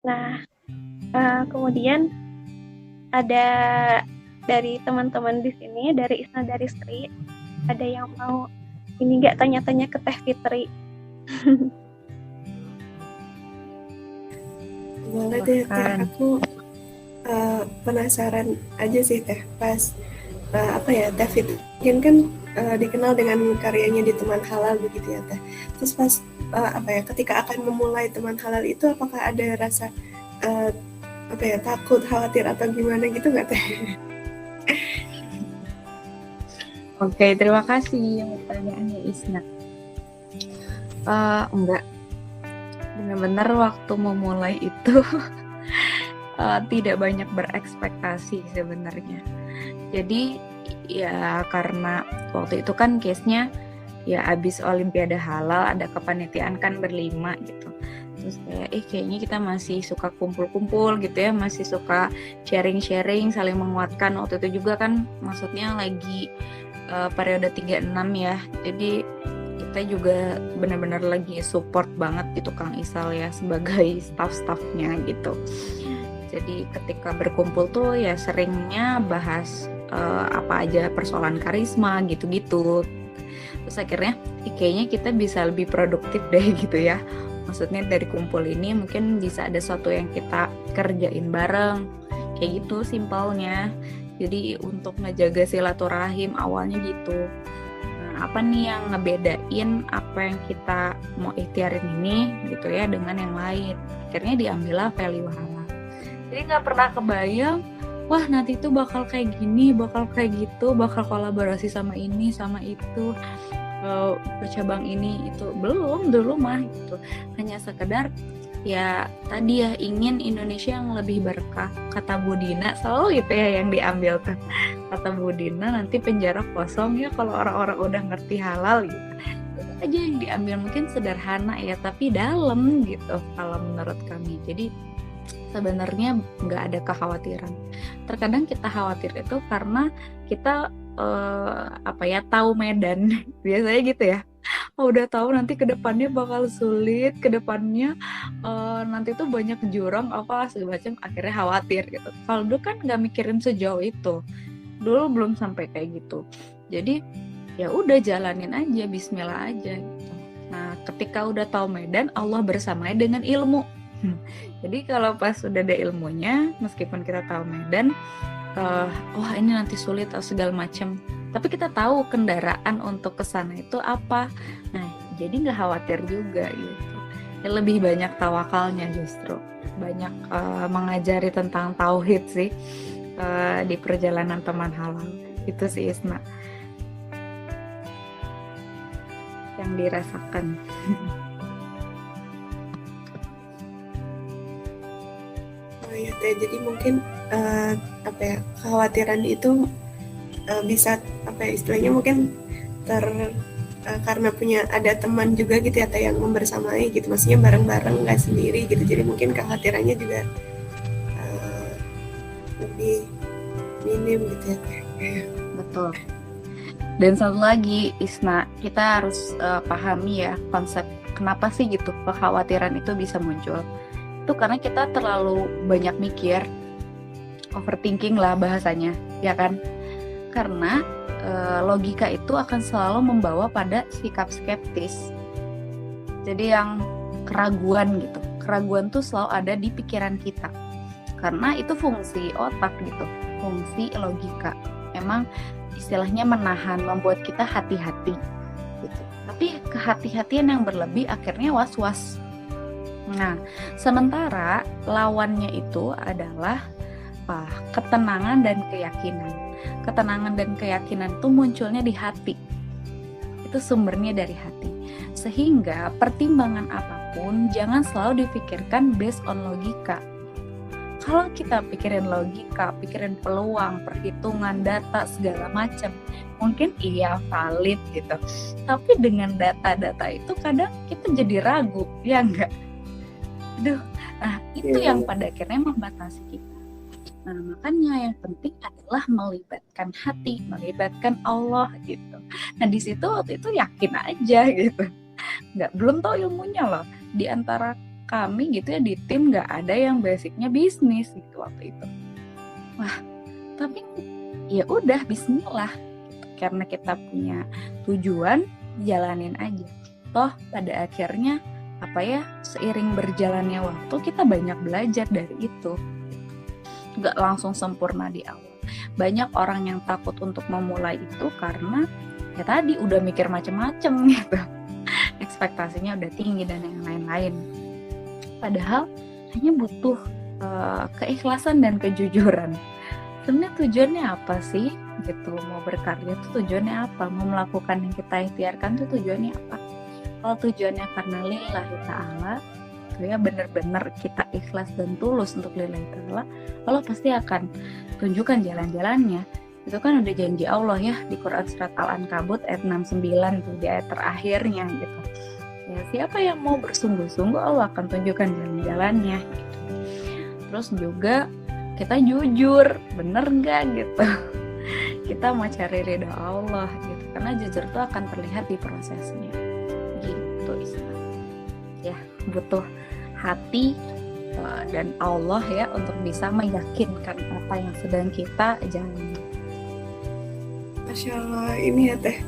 Nah, kemudian ada dari teman-teman di sini, dari Isna dari Sri, ada yang mau ini nggak tanya-tanya ke Teh Fitri? Boleh deh Teh, aku penasaran aja sih Teh, pas apa ya, Teh Fitri mungkin kan dikenal dengan karyanya di Teman Halal begitu ya Teh. Terus pas apa ya, ketika akan memulai Teman Halal itu apakah ada rasa uh, apa ya, takut, khawatir atau gimana gitu nggak Teh? Oke, terima kasih pertanyaannya Isna. Enggak, benar-benar waktu memulai itu tidak banyak berekspektasi sebenarnya. Jadi ya karena waktu itu kan case-nya ya abis Olimpiade Halal, ada kepanitiaan kan berlima gitu. Terus kayaknya kita masih suka kumpul-kumpul gitu ya, masih suka sharing-sharing, saling menguatkan. Waktu itu juga kan maksudnya lagi periode 36 ya. Jadi kita juga benar-benar lagi support banget gitu Kang Isal ya sebagai staff-staffnya gitu. Jadi ketika berkumpul tuh ya seringnya bahas apa aja persoalan karisma gitu-gitu. Terus akhirnya kayaknya kita bisa lebih produktif deh gitu ya. Maksudnya dari kumpul ini mungkin bisa ada sesuatu yang kita kerjain bareng. Kayak gitu simpelnya. Jadi untuk ngejaga silaturahim awalnya gitu. Nah, apa nih yang ngebedain apa yang kita mau ikhtiarin ini gitu ya dengan yang lain. Akhirnya diambillah value halal. Jadi nggak pernah kebayang, wah nanti tuh bakal kayak gini, bakal kayak gitu, bakal kolaborasi sama ini, sama itu, bercabang ini, itu. Belum, dulu mah gitu. Hanya sekedar ya tadi ya ingin Indonesia yang lebih berkah, kata Bu Dina, selalu gitu ya yang diambil tuh. Kata Bu Dina nanti penjara kosong ya kalau orang-orang udah ngerti halal gitu. Itu aja yang diambil, mungkin sederhana ya tapi dalam gitu kalau menurut kami. Jadi sebenarnya nggak ada kekhawatiran. Terkadang kita khawatir itu karena kita tahu medan biasanya gitu ya. Udah tahu nanti kedepannya bakal sulit, kedepannya nanti tuh banyak jurang apa segala macam, akhirnya khawatir gitu. Kalau dulu kan nggak mikirin sejauh itu, dulu belum sampai kayak gitu. Jadi ya udah jalanin aja, bismillah aja gitu. Nah ketika udah tahu medan, Allah bersamanya dengan ilmu. Jadi kalau pas udah ada ilmunya, meskipun kita tahu medan, wah ini nanti sulit atau segala macam, tapi kita tahu kendaraan untuk kesana itu apa. Nah jadi nggak khawatir juga gitu. Ya, lebih banyak tawakalnya justru, banyak mengajari tentang tauhid sih di perjalanan Teman Halal. Itu sih Isna yang dirasakan. Oh iya Teh, jadi mungkin apa ya, kekhawatiran itu bisa apa ya, istilahnya mungkin karena punya ada teman juga gitu ya Teh yang membersamai gitu, maksudnya bareng-bareng nggak sendiri gitu, jadi mungkin kekhawatirannya juga uh, lebih minim gitu ya Teh. Betul. Dan satu lagi Isna, kita harus pahami ya konsep kenapa sih gitu kekhawatiran itu bisa muncul. Itu karena kita terlalu banyak mikir, overthinking lah bahasanya, ya kan? Karena logika itu akan selalu membawa pada sikap skeptis. Jadi yang keraguan gitu. Keraguan tuh selalu ada di pikiran kita. Karena itu fungsi otak gitu, fungsi logika. Emang istilahnya menahan, membuat kita hati-hati gitu. Tapi kehati-hatian yang berlebih akhirnya was-was. Nah, sementara lawannya itu adalah ketenangan dan keyakinan. Ketenangan dan keyakinan itu munculnya di hati. Itu sumbernya dari hati. Sehingga pertimbangan apapun jangan selalu dipikirkan based on logika. Kalau kita pikirin logika, pikirin peluang, perhitungan, data, segala macam, mungkin iya valid gitu. Tapi dengan data-data itu kadang kita jadi ragu, ya enggak? Nah itu yang pada akhirnya membatasi kita. Nah makanya yang penting adalah melibatkan hati, melibatkan Allah gitu. Nah di situ waktu itu yakin aja gitu. Belum tahu ilmunya loh. Di antara kami gitu ya di tim nggak ada yang basicnya bisnis gitu waktu itu. Wah, tapi ya udah bismillah gitu. Karena kita punya tujuan, jalanin aja. Toh pada akhirnya seiring berjalannya waktu kita banyak belajar dari itu. Nggak langsung sempurna di awal. Banyak orang yang takut untuk memulai itu karena ya tadi udah mikir macem-macem gitu. Ekspektasinya udah tinggi dan yang lain-lain. Padahal hanya butuh keikhlasan dan kejujuran. Sebenarnya tujuannya apa sih? Gitu, mau berkarya tuh tujuannya apa? Mau melakukan yang kita ikhtiarkan tuh tujuannya apa? Kalau tujuannya karena lillahi ta'ala, itu ya benar-benar kita ikhlas dan tulus untuk lillahi ta'ala, Allah pasti akan tunjukkan jalan-jalannya. Itu kan udah janji Allah ya di Quran surat Al-Ankabut ayat 69 tuh, di ayat terakhirnya gitu. Ya, siapa yang mau bersungguh-sungguh Allah akan tunjukkan jalan-jalannya gitu. Terus juga kita jujur, bener nggak gitu. Kita mau cari ridha Allah gitu. Karena jujur itu akan terlihat di prosesnya. Gitu Isma. Ya, butuh hati dan Allah ya untuk bisa meyakinkan apa yang sedang kita jalani. Masya Allah, ini ya Teh,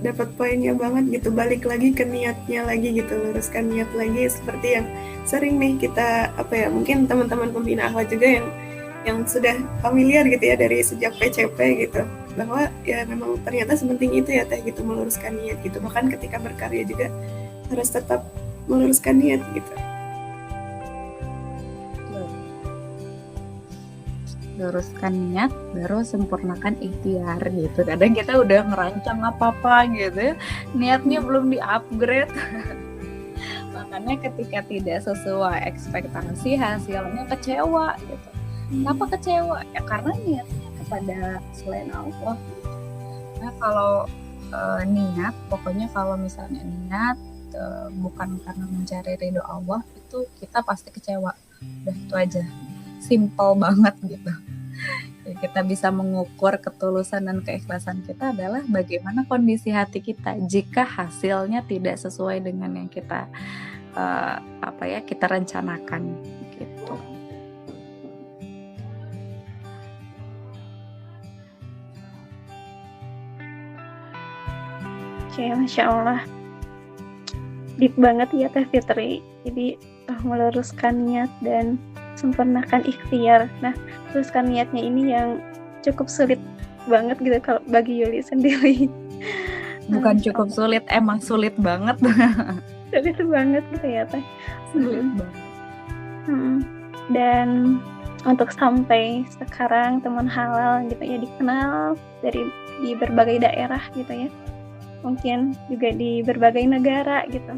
dapat poinnya banget gitu. Balik lagi ke niatnya lagi gitu, luruskan niat lagi seperti yang sering nih kita mungkin teman-teman pembina akhlak juga yang sudah familiar gitu ya dari sejak PCP gitu, bahwa ya memang ternyata sepenting itu ya Teh gitu, meluruskan niat gitu. Bahkan ketika berkarya juga harus tetap meluruskan niat gitu. Luruskan niat, baru sempurnakan ikhtiar gitu. Kadang kita udah ngerancang apa-apa gitu ya, niatnya belum di-upgrade. Makanya ketika tidak sesuai ekspektasi, hasilnya kecewa gitu. Kenapa kecewa? Ya karena niatnya kepada selain Allah. Nah kalau niat, pokoknya kalau misalnya niat bukan karena mencari ridho Allah, itu kita pasti kecewa. Udah itu aja. Simple banget gitu. Ya, kita bisa mengukur ketulusan dan keikhlasan kita adalah bagaimana kondisi hati kita jika hasilnya tidak sesuai dengan yang kita kita rencanakan gitu. Oke, Masya Allah, deep banget ya Teh Fitri. Jadi meluruskan niat dan sempurnakan ikhtiar. Nah, teruskan niatnya ini yang cukup sulit banget gitu kalau bagi Yuli sendiri. Bukan cukup sulit, emang sulit banget. Sulit banget gitu ya Teh. Sulit banget. Dan untuk sampai sekarang teman halal gitu ya dikenal di berbagai daerah gitu ya. Mungkin juga di berbagai negara gitu.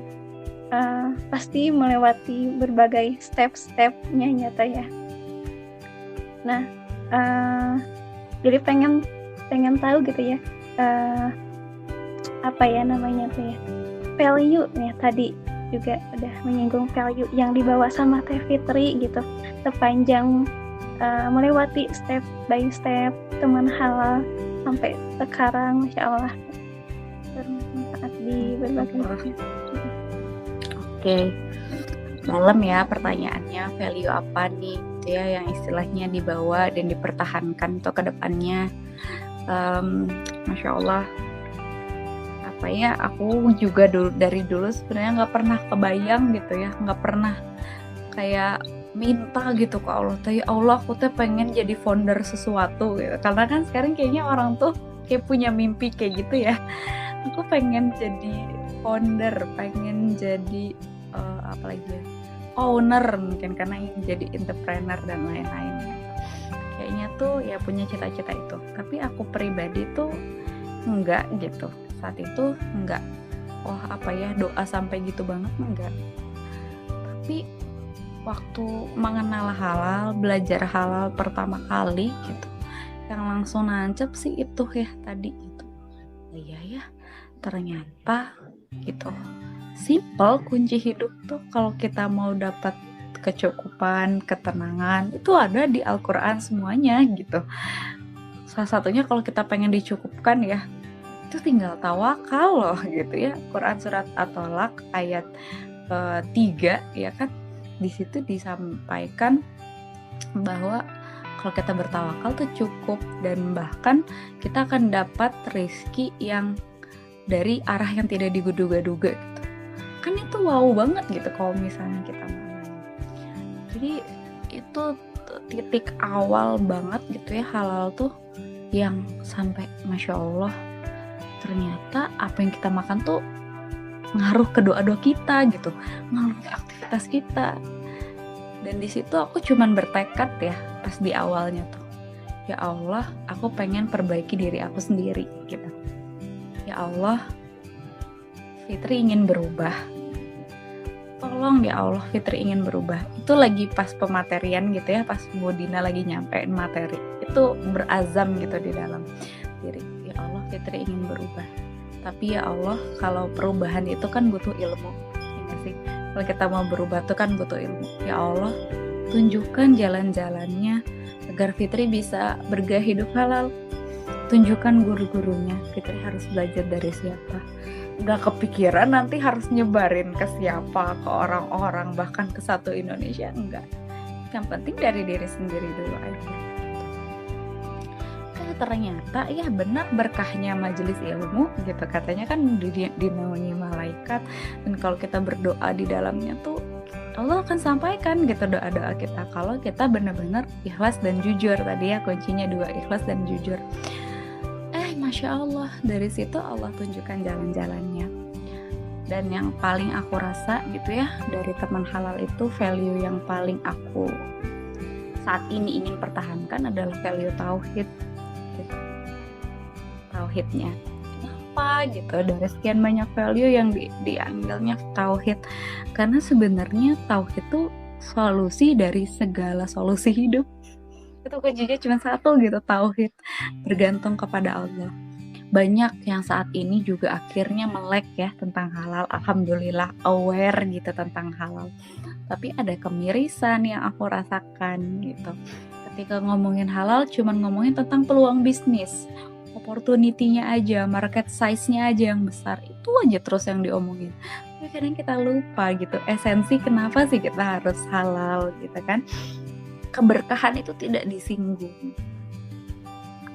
Pasti melewati berbagai step-stepnya nyata ya. Nah, jadi pengen tahu gitu ya, value ya, tadi juga udah menyinggung value yang dibawa sama Teh Fitri gitu, sepanjang melewati step by step teman halal sampai sekarang, Masya Allah, bermanfaat di berbagai. Oke, dalam ya pertanyaannya, value apa nih gitu ya yang istilahnya dibawa dan dipertahankan untuk kedepannya. Masya Allah, aku juga dari dulu sebenarnya nggak pernah kebayang gitu ya, nggak pernah kayak minta gitu ke Allah, ya Allah aku tuh pengen jadi founder sesuatu gitu. Karena kan sekarang kayaknya orang tuh kayak punya mimpi kayak gitu ya, aku pengen jadi founder, pengen jadi owner mungkin, karena ingin jadi entrepreneur dan lain-lain. Kayaknya tuh ya punya cita-cita itu. Tapi aku pribadi tuh enggak gitu. Saat itu enggak. Doa sampai gitu banget enggak. Tapi waktu mengenal halal, belajar halal pertama kali gitu, yang langsung nancep sih itu ya tadi itu. Iya ya, ternyata gitu. Simple kunci hidup tuh kalau kita mau dapat kecukupan, ketenangan, itu ada di Al-Quran semuanya gitu. Salah satunya kalau kita pengen dicukupkan ya, itu tinggal tawakal loh gitu ya. Quran surat At-Tolak ayat 3 ya kan, di situ disampaikan bahwa kalau kita bertawakal tuh cukup, dan bahkan kita akan dapat rezeki yang dari arah yang tidak diduga-duga gitu. Kan itu wow banget gitu kalau misalnya kita mau. Jadi itu titik awal banget gitu ya halal tuh, yang sampai Masya Allah ternyata apa yang kita makan tuh ngaruh ke doa-doa kita gitu, ngaruh ke aktivitas kita. Dan di situ aku cuman bertekad ya pas di awalnya tuh, ya Allah, aku pengen perbaiki diri aku sendiri gitu. Ya Allah, Fitri ingin berubah. Tolong ya Allah, Fitri ingin berubah. Itu lagi pas pematerian gitu ya, pas Bu Dina lagi nyampein materi. Itu berazam gitu di dalam diri. Ya Allah, Fitri ingin berubah. Tapi ya Allah, kalau perubahan itu kan butuh ilmu. Ya sih? Kalau kita mau berubah tuh kan butuh ilmu. Ya Allah, tunjukkan jalan-jalannya agar Fitri bisa bergaya hidup halal. Tunjukkan guru-gurunya, Fitri harus belajar dari siapa. Gak kepikiran nanti harus nyebarin ke siapa, ke orang-orang, bahkan ke satu Indonesia, enggak. Yang penting dari diri sendiri dulu aja. Ternyata ya benar berkahnya majelis ilmu gitu, katanya kan dinaungi malaikat, dan kalau kita berdoa di dalamnya tuh Allah akan sampaikan gitu doa-doa kita kalau kita benar-benar ikhlas dan jujur. Tadi ya kuncinya 2, ikhlas dan jujur. Masya Allah, dari situ Allah tunjukkan jalan-jalannya. Dan yang paling aku rasa gitu ya dari teman halal itu, value yang paling aku saat ini ingin pertahankan adalah value tauhid. Tauhidnya kenapa gitu, dari sekian banyak value yang diambilnya tauhid, karena sebenarnya tauhid itu solusi dari segala solusi hidup. Itu kuncinya cuma satu gitu, tauhid, bergantung kepada Allah. Banyak yang saat ini juga akhirnya melek ya tentang halal, alhamdulillah aware gitu tentang halal, tapi ada kemirisan yang aku rasakan gitu. Ketika ngomongin halal cuman ngomongin tentang peluang bisnis, opportunity-nya aja, market size-nya aja yang besar, itu aja terus yang diomongin. Tapi kadang kita lupa gitu, esensi kenapa sih kita harus halal gitu kan. Keberkahan itu tidak disinggung.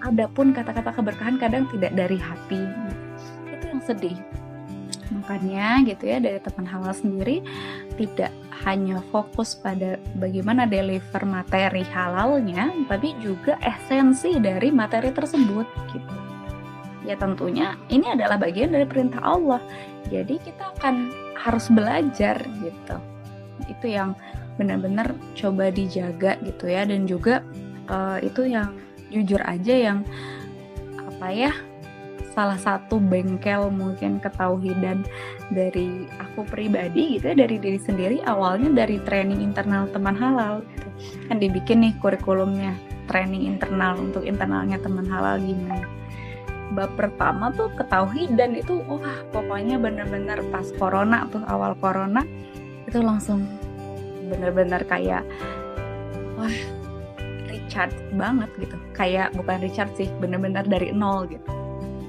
Adapun kata-kata keberkahan kadang tidak dari hati. Itu yang sedih. Makanya gitu ya, dari teman halal sendiri tidak hanya fokus pada bagaimana deliver materi halalnya, tapi juga esensi dari materi tersebut gitu. Ya tentunya ini adalah bagian dari perintah Allah. Jadi kita akan harus belajar gitu. Itu yang benar-benar coba dijaga gitu ya. Dan juga itu yang jujur aja yang apa ya, salah satu bengkel mungkin ketauhidan dari aku pribadi gitu ya, dari diri sendiri, awalnya dari training internal teman halal gitu. Kan dibikin nih kurikulumnya, training internal untuk internalnya teman halal gimana. Bab pertama tuh ketauhidan itu, wah pokoknya benar-benar pas corona tuh, awal corona itu langsung benar-benar kayak wah Richard banget gitu, kayak bukan Richard sih, benar-benar dari nol gitu.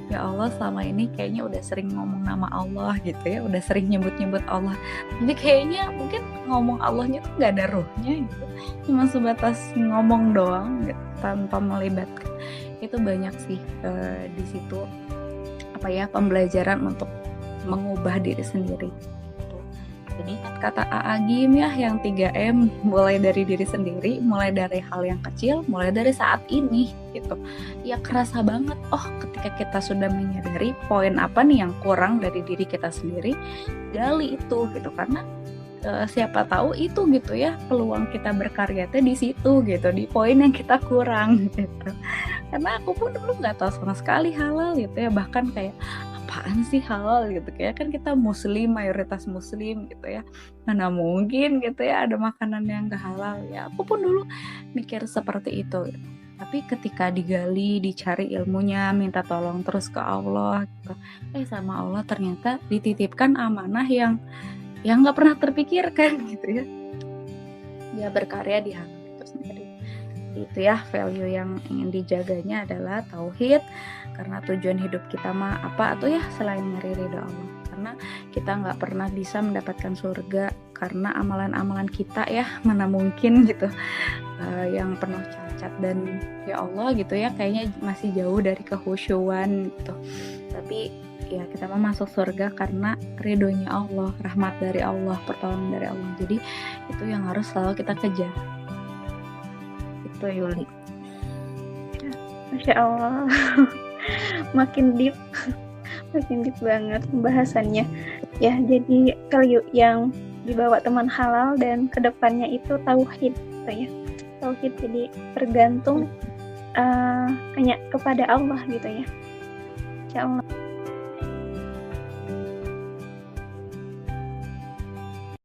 Ya Allah, selama ini kayaknya udah sering ngomong nama Allah gitu ya, udah sering nyebut-nyebut Allah, tapi kayaknya mungkin ngomong Allahnya tuh gak ada ruhnya gitu, cuma sebatas ngomong doang gitu, tanpa melibatkan. Itu banyak sih di situ apa ya, pembelajaran untuk mengubah diri sendiri. Jadi kata AA Gim ya, yang 3M, mulai dari diri sendiri, mulai dari hal yang kecil, mulai dari saat ini gitu. Ya kerasa banget, oh ketika kita sudah menyadari poin apa nih yang kurang dari diri kita sendiri, gali itu gitu, karena siapa tahu itu gitu ya peluang kita berkarya di situ gitu, di poin yang kita kurang gitu. Karena aku pun dulu nggak tahu sama sekali halal gitu ya, bahkan kayak apaan sih halal gitu, kayak kan kita muslim, mayoritas muslim gitu ya, mana mungkin gitu ya ada makanan yang gak halal ya. Aku pun dulu mikir seperti itu gitu. Tapi ketika digali, dicari ilmunya, minta tolong terus ke Allah gitu, sama Allah ternyata dititipkan amanah yang gak pernah terpikirkan gitu ya. Dia berkarya di hal itu sendiri. Itu ya value yang ingin dijaganya adalah tauhid, karena tujuan hidup kita mah apa tuh ya selain nyari ridho Allah. karena kita nggak pernah bisa mendapatkan surga karena amalan-amalan kita ya, mana mungkin gitu yang penuh cacat, dan ya Allah gitu ya, kayaknya masih jauh dari kehusyuan gitu. Tapi ya kita mau masuk surga karena ridhonya Allah, rahmat dari Allah, pertolongan dari Allah. Jadi itu yang harus selalu kita kejar. Itu Yuli. Masya Allah. Makin deep banget pembahasannya ya. Jadi kalau yang dibawa teman halal dan kedepannya itu tauhid gitu ya, tauhid, jadi bergantung hanya kepada Allah gitu ya, insya Allah.